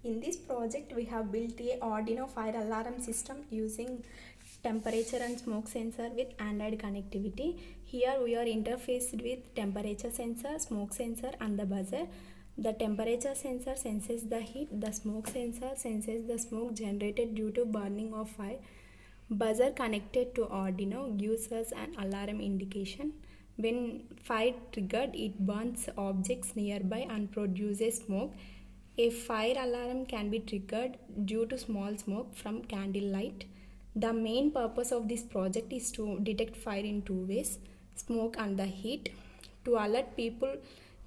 In this project, we have built a Arduino Fire Alarm System using temperature and smoke sensor with Android connectivity. Here we are interfaced with temperature sensor, smoke sensor and the buzzer. The temperature sensor senses the heat, the smoke sensor senses the smoke generated due to burning of fire. Buzzer connected to Arduino gives us an alarm indication. When fire triggered, it burns objects nearby and produces smoke. A fire alarm can be triggered due to small smoke from candle light. The main purpose of this project is to detect fire in two ways, smoke and the heat, to alert people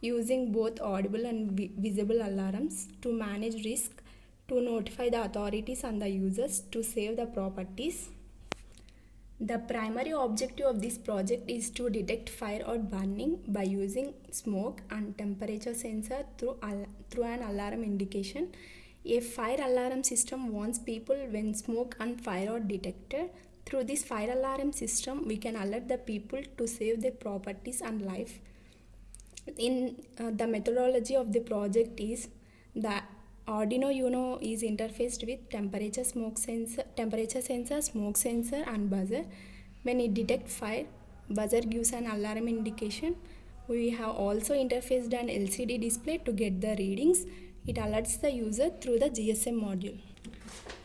using both audible and visible alarms, to manage risk, to notify the authorities and the users, to save the properties. The primary objective of this project is to detect fire or burning by using smoke and temperature sensor through an alarm indication. A fire alarm system warns people when smoke and fire are detected. Through this fire alarm system, we can alert the people to save their properties and life. In the methodology of the project is the Arduino Uno is interfaced with temperature sensor, smoke sensor and buzzer. When it detects fire, buzzer gives an alarm indication. We have also interfaced an LCD display to get the readings. It alerts the user through the GSM module.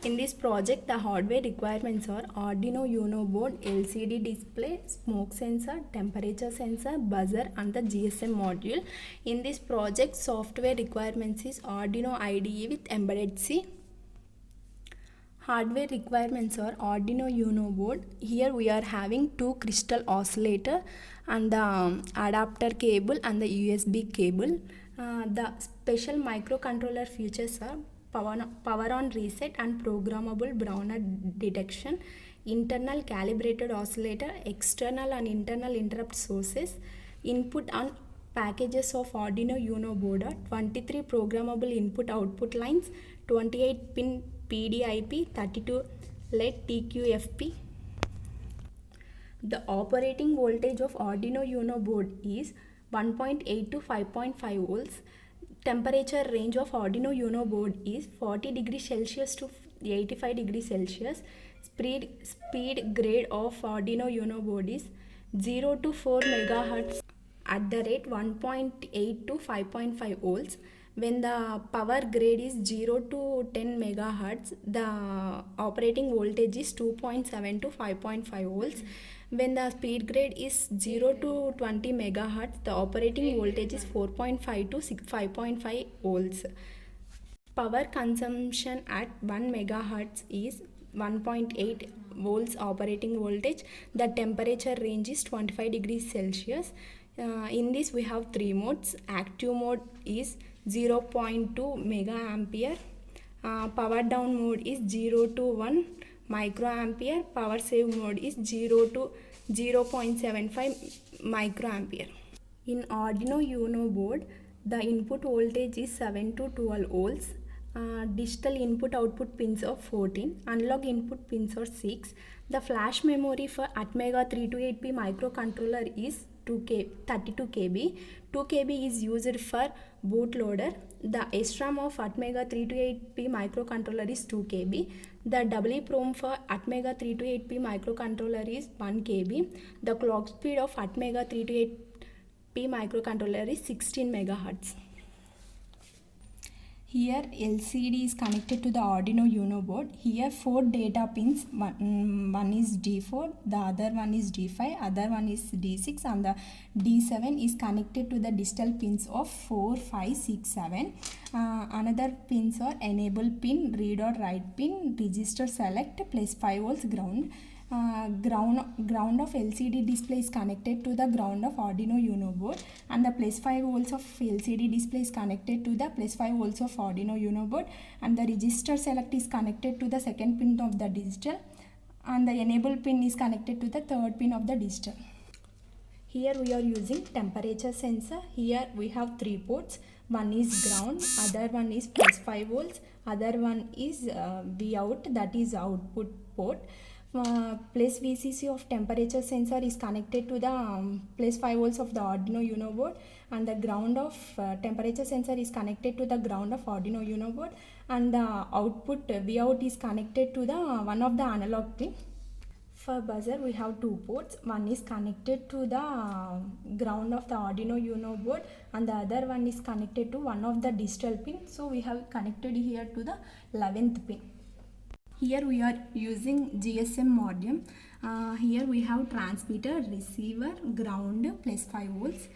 In this project, the hardware requirements are Arduino Uno board, LCD display, smoke sensor, temperature sensor, buzzer and the GSM module. In this project, software requirements is Arduino IDE with embedded C. Hardware requirements are Arduino Uno board. Here we are having two crystal oscillator and the adapter cable and the USB cable. The special microcontroller features are power on reset and programmable browner detection, internal calibrated oscillator, external and internal interrupt sources, input and packages of Arduino Uno board are 23 programmable input output lines, 28 pin PDIP, 32 LED TQFP. The operating voltage of Arduino Uno board is 1.8 to 5.5 volts. Temperature range of Arduino Uno board is 40 degrees Celsius to 85 degrees Celsius. Speed grade of Arduino Uno board is 0 to 4 megahertz at the rate 1.8 to 5.5 volts. When the power grade is 0 to 10 megahertz, the operating voltage is 2.7 to 5.5 volts. When the speed grade is 0 to 20 megahertz, the operating voltage is 4.5 to 5.5 volts. Power consumption at 1 megahertz is 1.8 volts operating voltage. The temperature range is 25 degrees Celsius. In this we have three modes. Active mode is 0.2 mega ampere. Power down mode is 0 to 1 microampere. Power save mode is 0 to 0.75 microampere. In Arduino Uno board, the input voltage is 7 to 12 volts. Digital input output pins are 14, analog input pins are 6. The flash memory for Atmega 328P microcontroller is 32 KB. 2 KB is used for bootloader. The SRAM of Atmega 328P microcontroller is 2 KB. The EEPROM for Atmega 328P microcontroller is 1 KB. The clock speed of Atmega 328P microcontroller is 16 MHz. Here LCD is connected to the Arduino Uno board. Here 4 data pins, one is D4, the other one is D5, other one is D6 and the D7 is connected to the digital pins of 4, 5, 6, 7. Another pins are enable pin, read or write pin, register select, plus 5 volts ground. Ground of LCD display is connected to the ground of Arduino Uno board and the plus 5 volts of LCD display is connected to the plus 5 volts of Arduino Uno board and the register select is connected to the second pin of the digital and the enable pin is connected to the third pin of the digital. Here we are using temperature sensor. Here we have 3 ports. One is ground, other one is plus 5 volts, other one is Vout, that is output port. Plus VCC of temperature sensor is connected to the plus 5 volts of the Arduino Uno board and the ground of temperature sensor is connected to the ground of Arduino Uno board, and the output Vout is connected to the one of the analog pin. For buzzer we have two ports. One is connected to the ground of the Arduino Uno board and the other one is connected to one of the digital pin. So we have connected here to the 11th pin. Here we are using GSM modem. Here we have transmitter, receiver, ground plus 5 volts.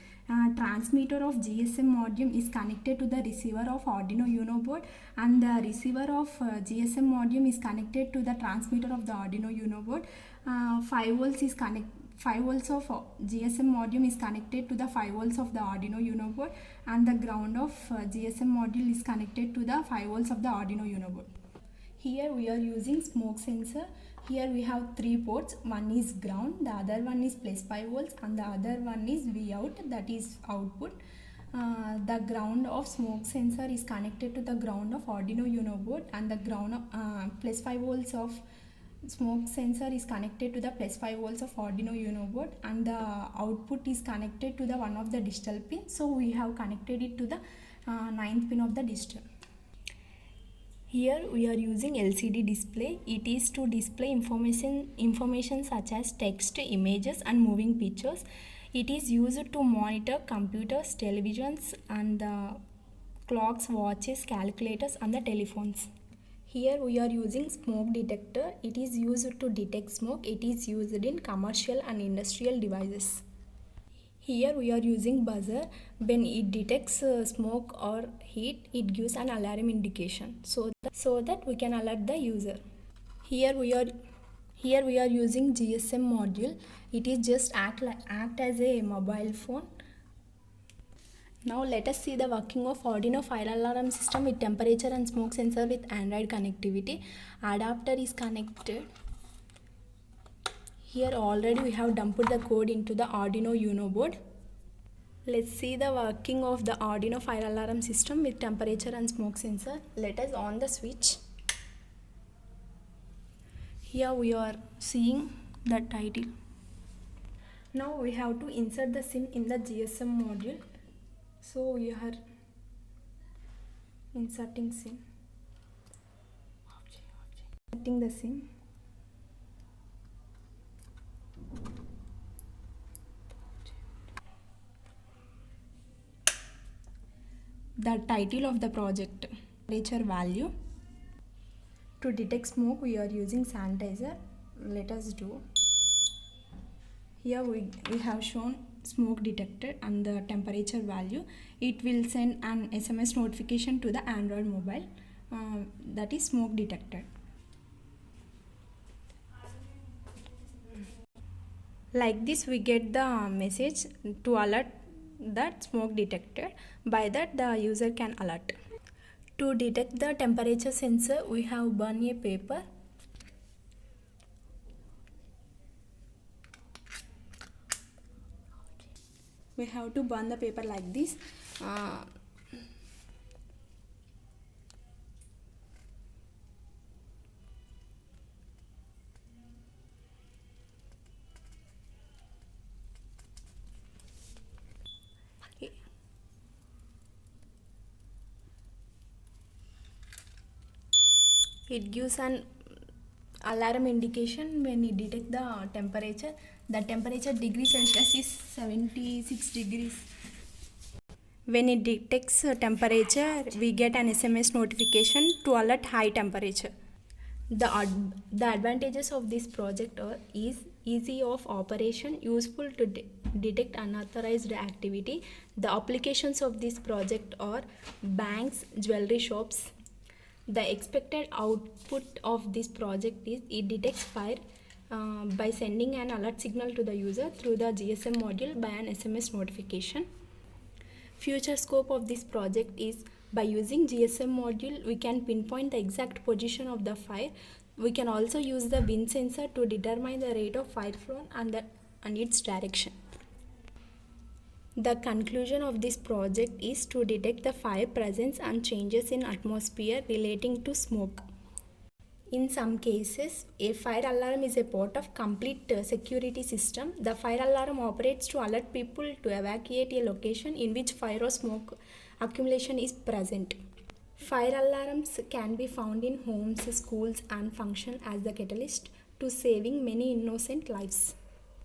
Transmitter of GSM modem is connected to the receiver of Arduino Uno board, and the receiver of GSM modem is connected to the transmitter of the Arduino Uno board. 5 volts is 5 volts of GSM module is connected to the 5 volts of the Arduino Uno board, and the ground of GSM module is connected to the 5 volts of the Arduino Uno board. Here we are using smoke sensor. Here we have 3 ports. One is ground, the other one is plus 5 volts, and the other one is Vout, that is output. The ground of smoke sensor is connected to the ground of Arduino Uno board, and the ground of plus 5 volts of smoke sensor is connected to the plus 5 volts of Arduino Uno board, and the output is connected to the one of the digital pin. So we have connected it to the 9th pin of the digital. Here we are using LCD display. It is to display information such as text, images and moving pictures. It is used to monitor computers, televisions and the clocks, watches, calculators and the telephones. Here we are using smoke detector. It is used to detect smoke. It is used in commercial and industrial devices. Here we are using buzzer. When it detects smoke or heat, it gives an alarm indication so that we can alert the user. Here we are using GSM module. It is just act as a mobile phone. Now let us see the working of Arduino Fire Alarm System with temperature and smoke sensor with Android connectivity. Adapter is connected. Here already we have dumped the code into the Arduino Uno board. Let's see the working of the Arduino Fire Alarm System with temperature and smoke sensor. Let us on the switch. Here we are seeing the title. Now we have to insert the SIM in the GSM module. So we are inserting SIM. Inserting the SIM. The title of the project, temperature value. To detect smoke we are using sanitizer. Let us do. Here we have shown smoke detected and the temperature value. It will send an SMS notification to the Android mobile, that is smoke detected. Like this we get the message to alert that smoke detected. By that the user can alert. To detect the temperature sensor we have burned a paper. We have to burn the paper like this. It gives an alarm indication when it detects the temperature. The temperature degree Celsius is 76 degrees. When it detects temperature, we get an SMS notification to alert high temperature. The advantages of this project is easy of operation, useful to detect unauthorized activity. The applications of this project are banks, jewelry shops. The expected output of this project is it detects fire by sending an alert signal to the user through the GSM module by an SMS notification. Future scope of this project is by using GSM module we can pinpoint the exact position of the fire. We can also use the wind sensor to determine the rate of fire flow and its direction. The conclusion of this project is to detect the fire presence and changes in atmosphere relating to smoke. In some cases, a fire alarm is a part of complete security system. The fire alarm operates to alert people to evacuate a location in which fire or smoke accumulation is present. Fire alarms can be found in homes, schools, and function as the catalyst to saving many innocent lives.